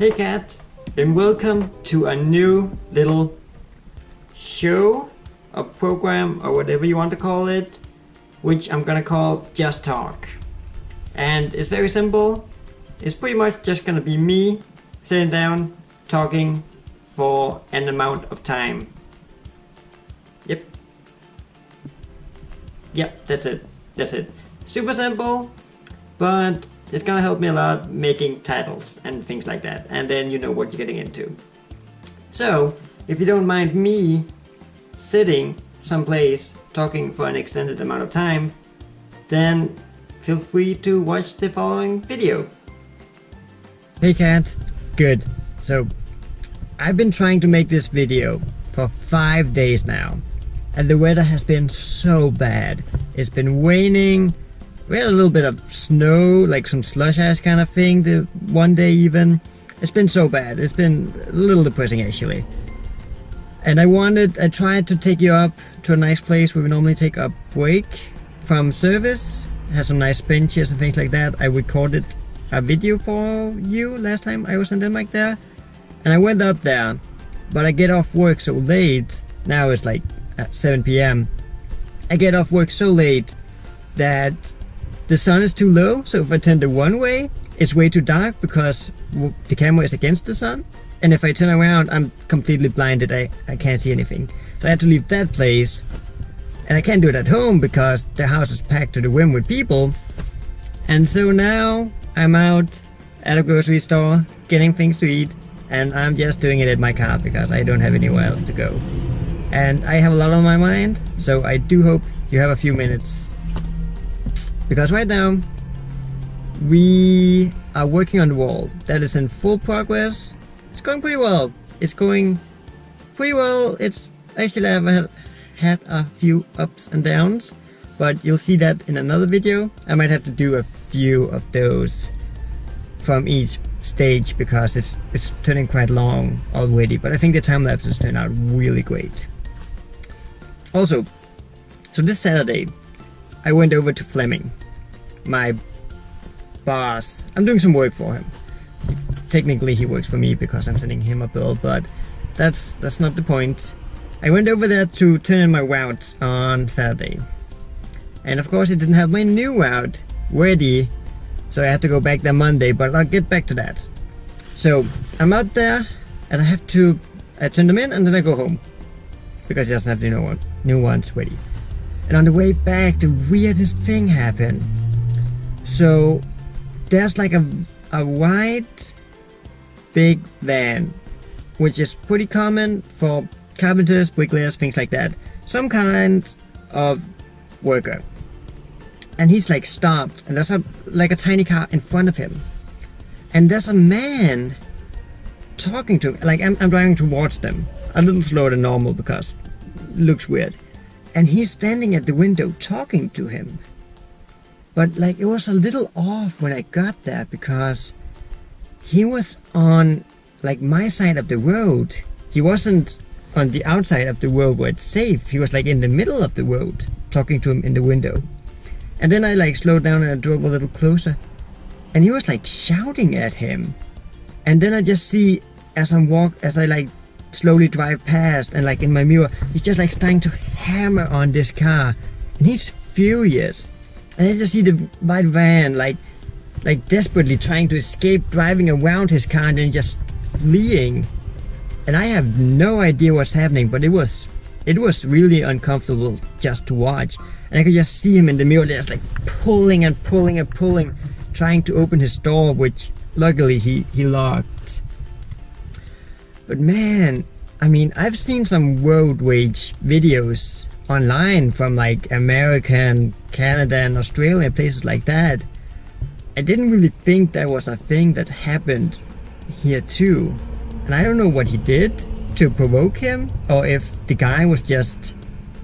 Hey cat, and welcome to a new little show, a program, or whatever you want to call it, which I'm gonna call Just Talk. And it's very simple. It's pretty much just gonna be me sitting down talking for an amount of time. Yep, that's it. Super simple, but it's gonna help me a lot making titles and things like that, and then you know what you're getting into. So, if you don't mind me sitting someplace talking for an extended amount of time, then feel free to watch the following video. Hey cat, good. So, I've been trying to make this video for 5 days now, and the weather has been so bad. It's been raining. We had a little bit of snow, like some slush ash kind of thing, the one day even. It's been so bad. It's been a little depressing actually. And I tried to take you up to a nice place where we normally take a break from service. Had some nice benches and things like that. I recorded a video for you last time I was in Denmark there. And I went out there, but I get off work so late. Now it's like at 7 p.m. I get off work so late that the sun is too low, so if I turn the one way, it's way too dark because the camera is against the sun. And if I turn around, I'm completely blinded, I can't see anything. So I had to leave that place. And I can't do it at home because the house is packed to the rim with people. And so now I'm out at a grocery store, getting things to eat, and I'm just doing it in my car because I don't have anywhere else to go. And I have a lot on my mind, so I do hope you have a few minutes. Because right now, we are working on the wall. That is in full progress. It's going pretty well. It's going pretty well. It's actually, I've had a few ups and downs, but you'll see that in another video. I might have to do a few of those from each stage because it's turning quite long already, but I think the time lapses turned out really great. Also, so this Saturday, I went over to Fleming, my boss. I'm doing some work for him. Technically he works for me because I'm sending him a bill, but that's not the point. I went over there to turn in my route on Saturday. And of course I didn't have my new route ready, so I had to go back there Monday, but I'll get back to that. So I'm out there and I turn them in and then I go home because he doesn't have the new ones ready. And on the way back, the weirdest thing happened. So there's like a white big van, which is pretty common for carpenters, bricklayers, things like that. Some kind of worker. And he's like stopped, and there's like a tiny car in front of him. And there's a man talking to him. Like I'm driving towards them, a little slower than normal because it looks weird. And he's standing at the window talking to him. But like it was a little off when I got there because he was on like my side of the road. He wasn't on the outside of the road where it's safe. He was like in the middle of the road talking to him in the window. And then I like slowed down and I drove a little closer. And he was like shouting at him. And then I just see as I like slowly drive past and like in my mirror, he's just like starting to hammer on this car. And he's furious. And I just see the white van like desperately trying to escape, driving around his car and then just fleeing. And I have no idea what's happening, but it was really uncomfortable just to watch. And I could just see him in the mirror just like pulling and pulling and pulling, trying to open his door, which luckily he locked. But man, I mean, I've seen some road rage videos online from like America and Canada and Australia, places like that. I didn't really think that was a thing that happened here too. And I don't know what he did to provoke him, or if the guy was just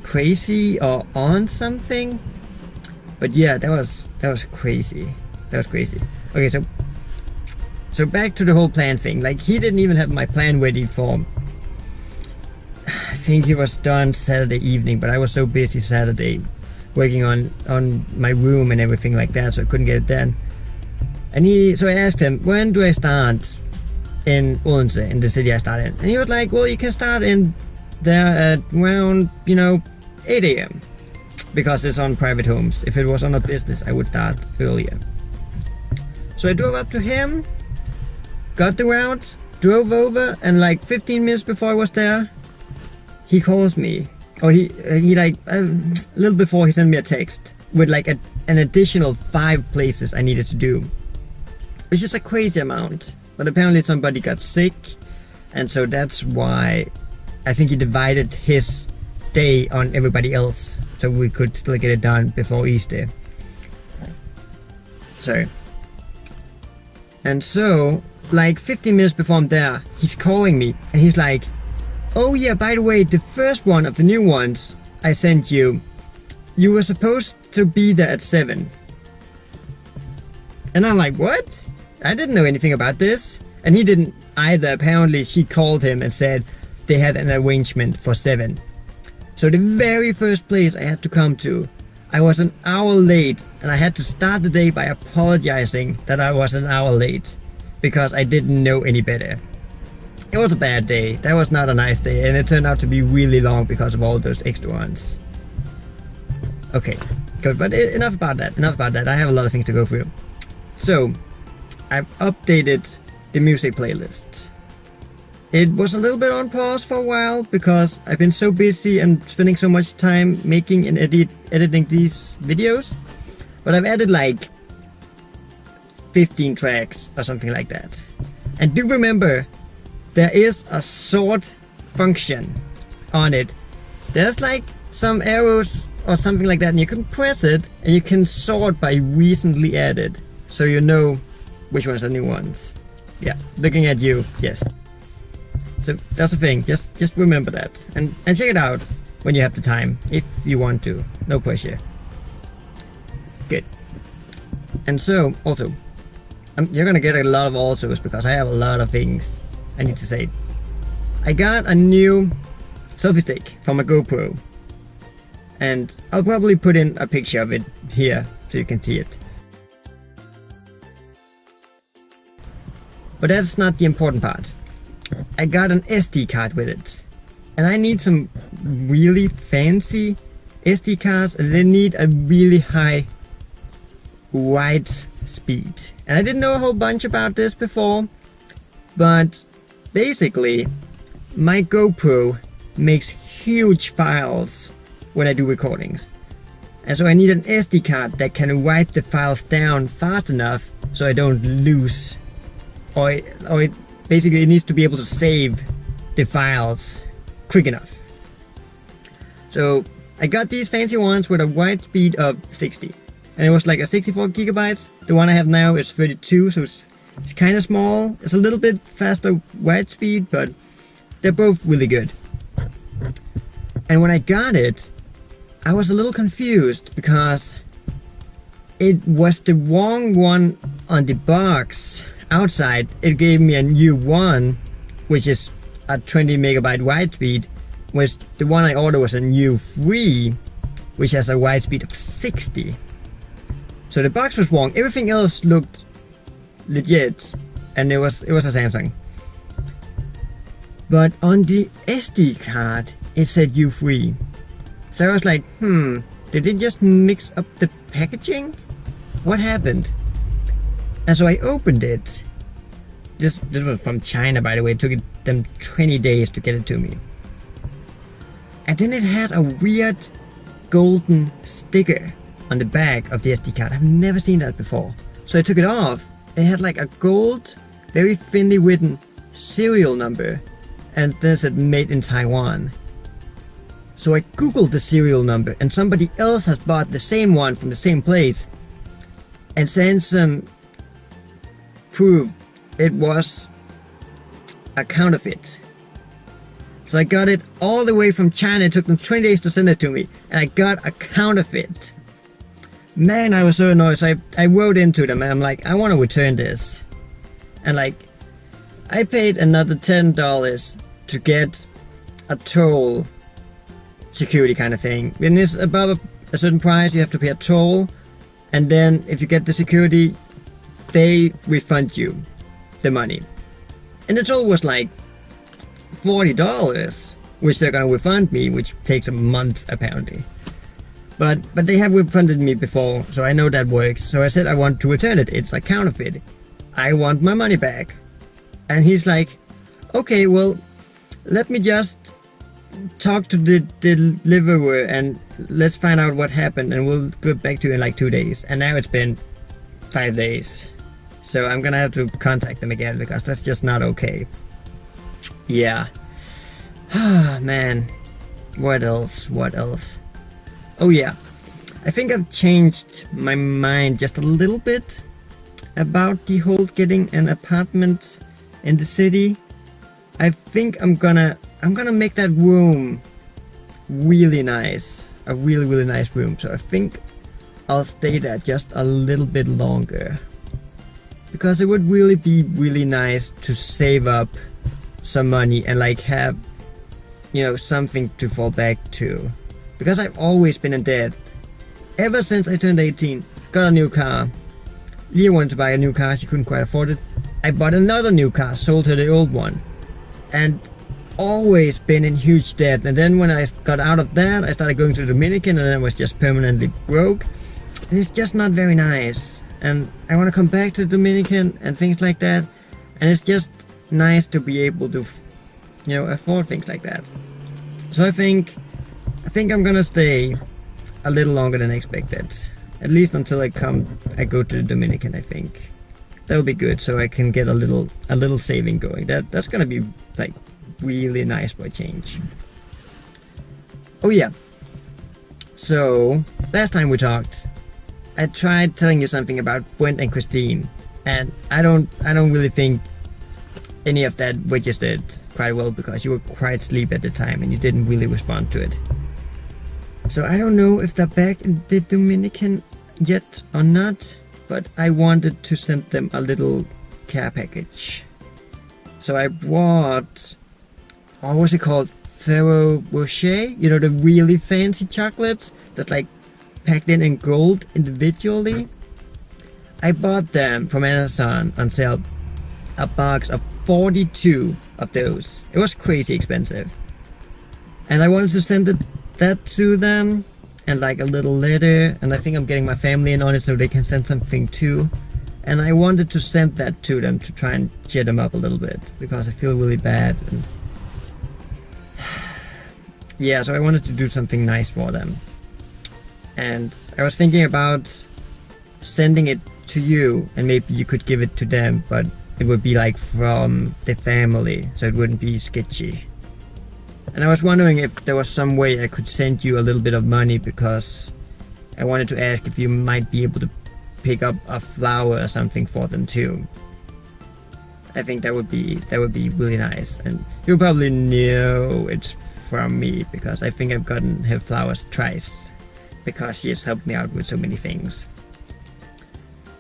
crazy or on something. But yeah, that was crazy. That was crazy. Okay, so back to the whole plan thing. Like he didn't even have my plan ready for, I think he was done Saturday evening, but I was so busy Saturday working on my room and everything like that, so I couldn't get it done. And so I asked him, when do I start in Odense, in the city I started in. And he was like, well, you can start in there at around, 8 a.m. because it's on private homes. If it was on a business, I would start earlier. So I drove up to him, got the route, drove over, and like 15 minutes before I was there, he calls me. Or he like, a little before, he sent me a text with like an additional 5 places I needed to do. Which is a crazy amount. But apparently somebody got sick, and so that's why I think he divided his day on everybody else, so we could still get it done before Easter. So, and so, like 15 minutes before I'm there, he's calling me, and he's like, oh yeah, by the way, the first one of the new ones I sent you, you were supposed to be there at 7. And I'm like, what? I didn't know anything about this. And he didn't either. Apparently she called him and said they had an arrangement for 7. So the very first place I had to come to, I was an hour late, and I had to start the day by apologizing that I was an hour late because I didn't know any better. It was a bad day. That was not a nice day, and it turned out to be really long because of all those extra ones. Okay, good, but enough about that. I have a lot of things to go through. So, I've updated the music playlist. It was a little bit on pause for a while because I've been so busy and spending so much time making and editing these videos. But I've added like 15 tracks or something like that. And do remember, there is a sort function on it. There's like some arrows or something like that, and you can press it and you can sort by recently added, so you know which ones are new ones. Yeah, looking at you, yes. So that's the thing, just remember that. And check it out when you have the time, if you want to. No pressure. Good. And so, also, you're gonna get a lot of alsos because I have a lot of things I need to say. I got a new selfie stick from a GoPro. And I'll probably put in a picture of it here so you can see it. But that's not the important part. I got an SD card with it. And I need some really fancy SD cards, and they need a really high write speed. And I didn't know a whole bunch about this before, but basically my GoPro makes huge files when I do recordings. And so I need an SD card that can write the files down fast enough so I don't lose, or it basically it needs to be able to save the files quick enough. So I got these fancy ones with a write speed of 60, and it was like a 64 gigabytes. The one I have now is 32, so it's kind of small. It's a little bit faster write speed, but they're both really good. And when I got it, I was a little confused because it was the wrong one on the box. Outside, it gave me a new one, which is a 20 megabyte write speed, whereas the one I ordered was a new 3, which has a write speed of 60. So the box was wrong. Everything else looked legit, and it was a Samsung. But on the SD card, it said U3. So I was like, did they just mix up the packaging? What happened? And so I opened it. This was from China, by the way. It took them 20 days to get it to me. And then it had a weird golden sticker on the back of the SD card. I've never seen that before. So I took it off. It had like a gold, very thinly written serial number. And then it said made in Taiwan. So I googled the serial number, and somebody else has bought the same one from the same place and sent some proof it was a counterfeit. So I got it all the way from China. It took them 20 days to send it to me, and I got a counterfeit. Man, I was so annoyed. So I wrote into them, and I'm like, I want to return this. And like, I paid another $10 to get a toll security kind of thing. When it's above a certain price, you have to pay a toll, and then if you get the security, they refund you the money. And the total was like $40, which they're gonna refund me, which takes a month apparently. But they have refunded me before, so I know that works. So I said I want to return it. It's a counterfeit. I want my money back. And he's like, okay, well, let me just talk to the deliverer and let's find out what happened, and we'll get back to you in like 2 days. And now it's been 5 days. So I'm gonna have to contact them again because that's just not okay. Yeah. Ah, man. What else? Oh yeah, I think I've changed my mind just a little bit about the whole getting an apartment in the city. I think I'm gonna make that room really nice, a really nice room. So I think I'll stay there just a little bit longer, because it would really be really nice to save up some money and like have, you know, something to fall back to. Because I've always been in debt. Ever since I turned 18, got a new car. Leah wanted to buy a new car, she couldn't quite afford it. I bought another new car, sold her the old one. And always been in huge debt. And then when I got out of that, I started going to the Dominican, and then I was just permanently broke. And it's just not very nice. And I want to come back to the Dominican and things like that. And it's just nice to be able to, you know, afford things like that. So I think I'm gonna stay a little longer than expected. At least until I go to the Dominican. I think that'll be good, so I can get a little saving going. That's gonna be like really nice for a change. Oh yeah. So last time we talked, I tried telling you something about Brent and Christine, and I don't really think any of that registered quite well because you were quite asleep at the time and you didn't really respond to it. So I don't know if they're back in the Dominican yet or not, but I wanted to send them a little care package. So I bought, what was it called? Ferrero Rocher? You know, the really fancy chocolates that's like packed in gold individually. I bought them from Amazon on sale, a box of 42 of those. It was crazy expensive. And I wanted to send that to them, and like a little letter, and I think I'm getting my family in on it so they can send something too. And I wanted to send that to them to try and cheer them up a little bit, because I feel really bad. And yeah, so I wanted to do something nice for them. And I was thinking about sending it to you, and maybe you could give it to them, but it would be like from the family, so it wouldn't be sketchy. And I was wondering if there was some way I could send you a little bit of money, because I wanted to ask if you might be able to pick up a flower or something for them too. I think that would be really nice, and you probably know it's from me because I think I've gotten her flowers twice, because she has helped me out with so many things.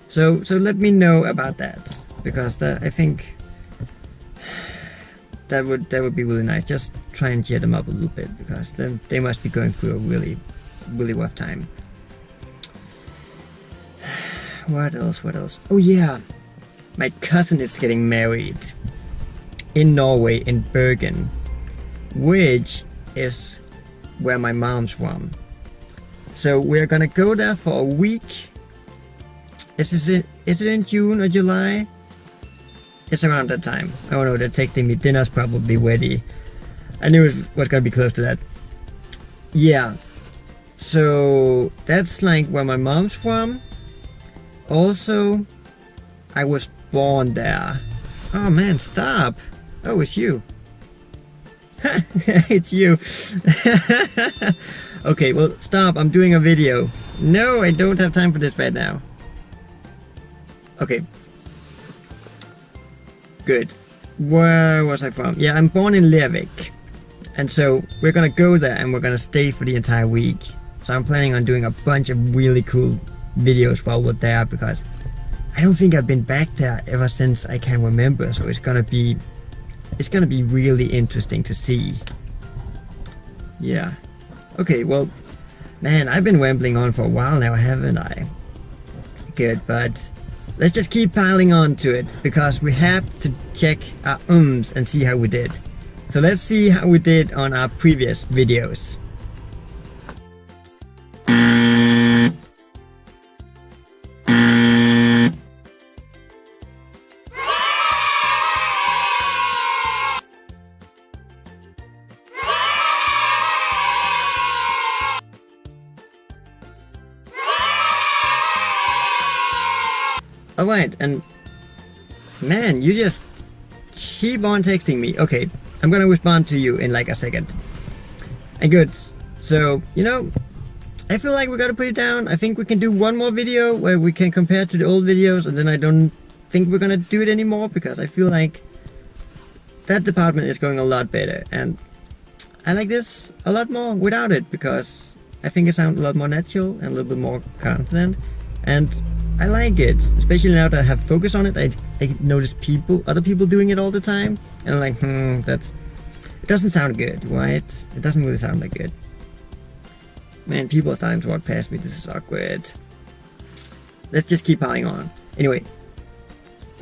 So let me know about that, because I think that would be really nice. Just try and cheer them up a little bit, because then they must be going through a really rough time. What else? Oh yeah, my cousin is getting married in Norway, in Bergen, which is where my mom's from. So we're gonna go there for a week. Is it in June or July? It's around that time. Oh no, they're texting me. Dinner's probably ready. I knew it was gonna be close to that. Yeah. So that's like where my mom's from. Also, I was born there. Oh man, stop. Oh, it's you. It's you. Okay, well, stop. I'm doing a video. No, I don't have time for this right now. Okay. Good. Where was I from? Yeah, I'm born in Lervik. And so we're gonna go there and we're gonna stay for the entire week. So I'm planning on doing a bunch of really cool videos while we're there, because I don't think I've been back there ever since I can remember. So it's gonna be really interesting to see. Yeah. Okay, well, man, I've been rambling on for a while now, haven't I? Good, but let's just keep piling on to it, because we have to check our and see how we did. So let's see how we did on our previous videos. Alright, and man, you just keep on texting me. Okay, I'm gonna respond to you in like a second. And good. So, you know, I feel like we gotta put it down. I think we can do one more video where we can compare to the old videos, and then I don't think we're gonna do it anymore, because I feel like that department is going a lot better, and I like this a lot more without it, because I think it sounds a lot more natural and a little bit more confident, and I like it, especially now that I have focus on it. I notice other people doing it all the time, and I'm like, it doesn't sound good, right? It doesn't really sound that good. Man, people are starting to walk past me. This is awkward. Let's just keep piling on. Anyway,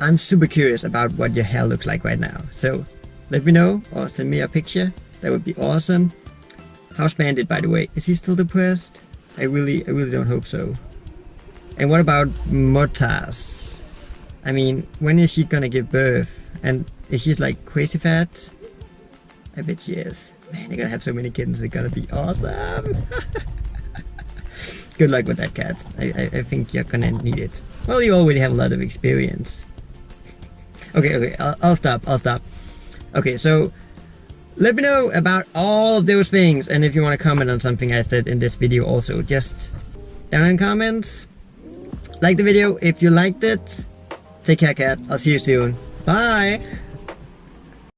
I'm super curious about what your hair looks like right now. So let me know, or send me a picture. That would be awesome. How's Bandit, by the way? Is he still depressed? I really don't hope so. And what about Motas? I mean, when is she gonna give birth? And is she like crazy fat? I bet she is. Man, they're gonna have so many kittens. They're gonna be awesome. Good luck with that, cat. I think you're gonna need it. Well, you already have a lot of experience. Okay, I'll stop. Okay, so let me know about all of those things, and if you want to comment on something I said in this video also, just down in comments. Like the video if you liked it. Take care, cat. I'll see you soon. Bye!